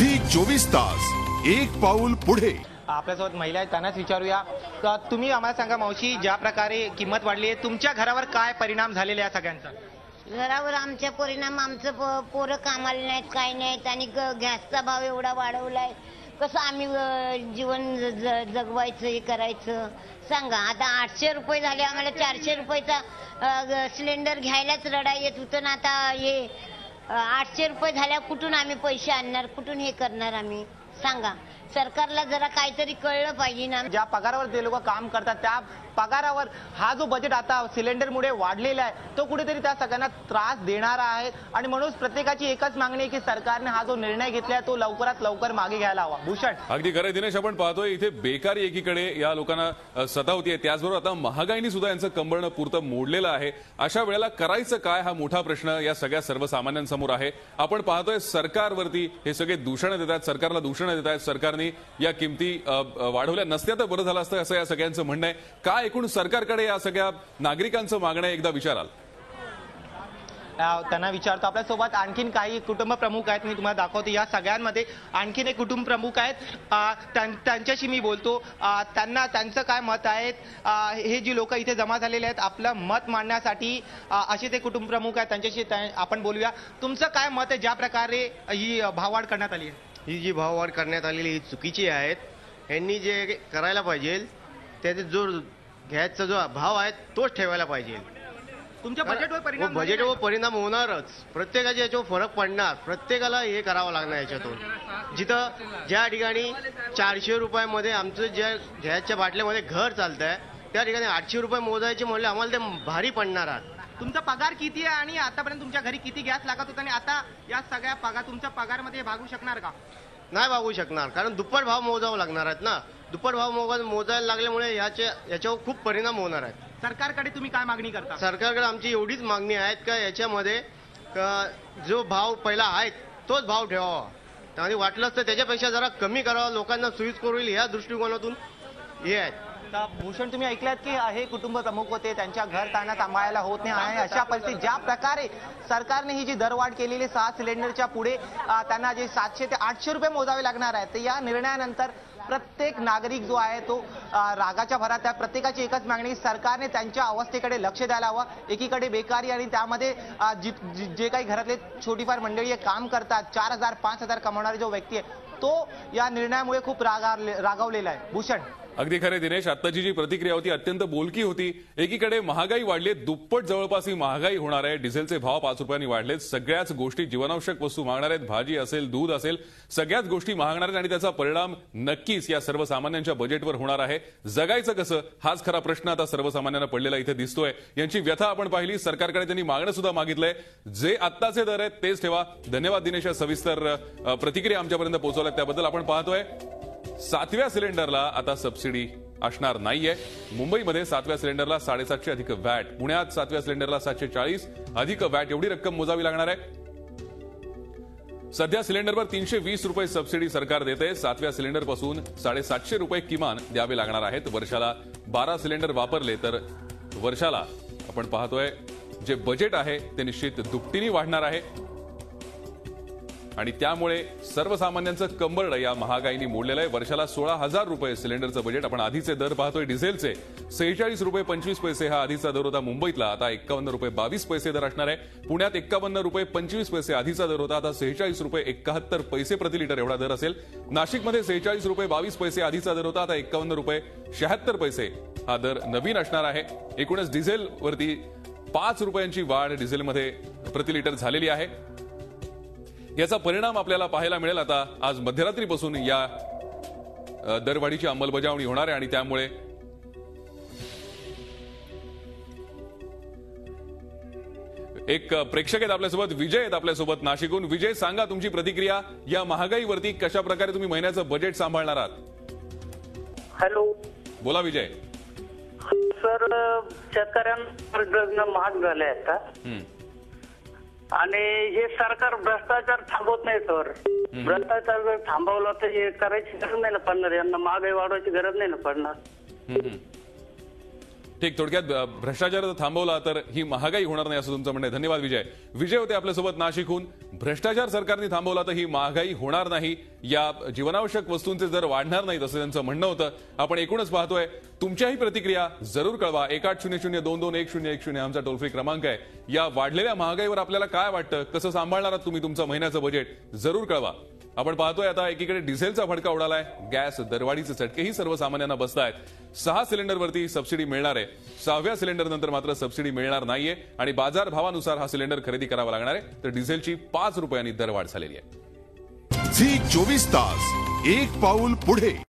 Zee 24 तास, एक पाऊल पुढे। आपल्यासोबत महिला आहेत, त्यांनाच विचारूया. तुम्ही आम्हाला सांगा मावशी, ज्या प्रकारे किंमत वाढली आहे, तुमच्या घरावर काय परिणाम झालेले आहे सगळ्यांचा? घरावर आमच्या परिणाम, आमचं पोरं कामाला नाहीत, काही नाहीत आणि गॅसचा भाव एवढा वाढवलाय. कसं आम्ही जीवन जगवायचं, हे करायचं सांगा. आता 800 रुपये झाले, आम्हाला 400 रुपयाचा सिलेंडर घ्यायलाच रडा येत होतं ना. आता हे 800 रुपये झाल्यावर कुठून आम्ही पैसे आणणार, कुठून हे करणार आम्ही सांगा. सरकारला जरा काहीतरी कळलं पाहिजे ना. ज्या पगारावर ते लोक काम करतात त्या पगारावर हा जो बजेट आता सिलेंडरमुळे वाढलेला आहे तो कुठेतरी त्या सगळ्यांना त्रास देणारा आहे. आणि म्हणून प्रत्येकाची एकच मागणी आहे की सरकारने हा जो निर्णय घेतलाय तो लवकरात लवकर मागे घ्यायला हवा. भूषण, अगदी खरं दिनेश, आपण पाहतोय इथे बेकारी एकीकडे या लोकांना सतावतीये, त्याचबरोबर आता महागाईने सुद्धा यांचं कंबरडं पुरतं मोडलेलं आहे. अशा वेळेला करायचं काय हा मोठा प्रश्न या सगळ्या सर्वसामान्यांसमोर आहे. आपण पाहतोय सरकारवरती हे सगळे दूषण देतात, सरकारला दूषण देत आहेत. सरकारने या किमती वाढवल्या नसत्या तर बरं झालं असतं असं या सगळ्यांचं म्हणणं आहे. काय एकूण सरकारकडे या सगळ्या नागरिकांचं मागणं एकदा विचाराल? त्यांना विचारतो. आपल्यासोबत आणखीन काही कुटुंब प्रमुख आहेत, मी तुम्हाला दाखवतो. या सगळ्यांमध्ये आणखीन एक कुटुंब प्रमुख आहेत, त्यांच्याशी मी बोलतो. त्यांचं काय मत आहे, हे जी लोक इथे जमा झालेले आहेत आपलं मत मांडण्यासाठी, असे ते कुटुंब प्रमुख आहेत, त्यांच्याशी आपण बोलूया. तुमचं काय मत आहे ज्या प्रकारे ही भाववाढ करण्यात आली आहे? ही जी भाववाढ करण्यात आलेली ही चुकीची आहेत. यांनी जे करायला पाहिजे त्याचे जो घ्यायचा जो भाव आहे तोच ठेवायला पाहिजे. तुमच्या बजेटवर परिणाम होणारच. प्रत्येकाच्या याच्यावर फरक पडणार. प्रत्येकाला हे करावं लागणार याच्यातून. जिथं ज्या ठिकाणी 400 रुपयामध्ये आमचं ज्या गॅसच्या बाटल्यामध्ये घर चालत आहे त्या ठिकाणी 800 रुपये मोजायचे म्हणले आम्हाला ते भारी पडणार आहे. तुमचा पगार किती आहे आणि आतापर्यंत तुमच्या घरी किती गॅस लागत होता आणि आता या सगळ्या पगार तुमच्या पगारमध्ये भागू शकणार का? नाही भागू शकणार, कारण दुप्पट भाव मोजावं लागणार आहेत ना. दुप्पट भाव मोजायला लागल्यामुळे याच्यावर खूप परिणाम होणार आहेत. सरकारकडे तुम्ही काय मागणी करता? सरकारकडे आमची एवढीच मागणी आहे का याच्यामध्ये जो भाव पहिला आहे तोच भाव ठेवावा आणि वाटलंच तर त्याच्यापेक्षा जरा कमी करावा, लोकांना सोयीस्कर होईल या दृष्टिकोनातून हे आहे. भूषण, तुम्ही ऐकलात की हे कुटुंब प्रमुख होते, त्यांच्या घर त्यांना सांभाळायला होत नाही आहे. अशा परिस्थितीत ज्या प्रकारे सरकारने ही जी दरवाढ केलेली 6 सिलेंडरच्या पुढे त्यांना जे 700 ते 800 रुपये मोजावे लागणार आहेत, तर या निर्णयानंतर प्रत्येक नागरिक जो आहे तो रागाच्या भरात आहे. प्रत्येकाची एकच मागणी, सरकारने त्यांच्या अवस्थेकडे लक्ष द्यायला हवं. एकीकडे बेकारी आणि त्यामध्ये जे काही घरातले छोटीफार मंडळी काम करतात, 4000-5000 कमावणारे जो व्यक्ती आहे तो या निर्णयामुळे खूप रागावलेला आहे. भूषण, अगदी खरे दिनेश, आत्ताची जी प्रतिक्रिया होती अत्यंत बोलकी होती. एकीकडे महागाई वाढली, दुप्पट जवळपास ही महागाई होणार आहे. डिझेलचे भाव 5 रुपयांनी वाढलेत. सगळ्याच गोष्टी जीवनावश्यक वस्तू महागणार आहेत. भाजी असेल, दूध असेल, सगळ्याच गोष्टी महागणार आहेत आणि त्याचा परिणाम नक्कीच या सर्वसामान्यांच्या बजेटवर होणार आहे. जगायचं कसं हाच खरा प्रश्न आता सर्वसामान्यांना पडलेला इथे दिसतोय. यांची व्यथा आपण पाहिली. सरकारकडे त्यांनी मागणं सुद्धा मागितलंय, जे आत्ताचे दर आहेत तेच ठेवा. धन्यवाद दिनेश, सविस्तर प्रतिक्रिया आमच्यापर्यंत पोहोचवल्यात त्याबद्दल. आपण पाहतोय 7व्या सिलेंडरला आता सबसिडी असणार नाहीये. मुंबईमध्ये 7व्या सिलेंडरला 750 अधिक वॅट, पुण्यात 7व्या सिलेंडरला 740 अधिक वॅट एवढी रक्कम मोजावी लागणार आहे. सध्या सिलेंडरवर 320 रुपये सबसिडी सरकार देते. 7व्या सिलेंडरपासून 750 रुपये किमान द्यावे लागणार आहेत. वर्षाला 12 सिलेंडर वापरले तर वर्षाला आपण पाहतोय जे बजेट आहे ते निश्चित दुपटीने वाढणार आहे आणि त्यामुळे सर्वसामान्यांचं कंबरडं या महागाईने मोडलेलं आहे. वर्षाला 16,000 रुपये सिलेंडरचं बजेट. आपण आधीचे दर पाहतोय. डिझेलचे 46 रुपये 25 पैसे हा आधीचा दर होता मुंबईतला, आता 51 रुपये 22 पैसे दर असणार आहे. पुण्यात 51 रुपये 25 पैसे आधीचा दर होता, आता 46 रुपये 71 पैसे प्रति लिटर एवढा दर असेल. नाशिकमध्ये 46 रुपये 22 पैसे आधीचा दर होता, आता 51 रुपये 76 पैसे हा दर नवीन असणार आहे. एकूणच डिझेलवरती 5 रुपयांची वाढ डिझेलमध्ये प्रति लिटर झालेली आहे. याचा परिणाम आपल्याला पाहायला मिळेल. आता आज मध्यरात्रीपासून या दरवाढीची अंमलबजावणी होणार आहे आणि त्यामुळे एक प्रेक्षक आहेत आपल्यासोबत, विजय आहेत आपल्यासोबत नाशिकहून. विजय, सांगा तुमची प्रतिक्रिया या महागाईवरती. कशा प्रकारे तुम्ही महिन्याचं बजेट सांभाळणार आहात? हॅलो, बोला विजय. सर, शेतकऱ्यांना महाग झाले आता आणि हे सरकार भ्रष्टाचार थांबवत नाही. सर, भ्रष्टाचार जर थांबवला तर हे करायची गरज नाही ना पडणार. यांना महागाई वाढवायची गरज नाही ना पडणार. ठीक, थोडक्यात भ्रष्टाचार जर थांबवला तर ही महागाई होणार नाही असं तुमचं म्हणणं आहे. धन्यवाद विजय. विजय होते आपल्यासोबत नाशिकहून. भ्रष्टाचार सरकारने थांबवला तर ही महागाई होणार नाही, या जीवनावश्यक वस्तूंचे दर वाढणार नाहीत असं त्यांचं म्हणणं होतं. आपण एकूणच पाहतोय. तुमच्याही प्रतिक्रिया जरूर कळवा. 1800221010 आमचा टोल फ्री क्रमांक आहे. या वाढलेल्या महागाईवर आपल्याला काय वाटतं, कसं सांभाळणार आहात तुम्ही तुमचं महिन्याचं बजेट, जरूर कळवा. आपण पाहतोय आता एकीकडे डिझेलचा फटका उडालाय, गॅस दरवाढीचे चटकेही सर्वसामान्यांना बसतायत. 6 सिलेंडरवरती सबसिडी मिळणार आहे, 6व्या सिलेंडर नंतर मात्र सबसिडी मिळणार नाहीये आणि बाजार भावानुसार हा सिलेंडर खरेदी करावा लागणार आहे. तर डिझेलची 5 रुपयांनी दरवाढ झालेली आहे. झी 24 तास, एक पाऊल पुढे.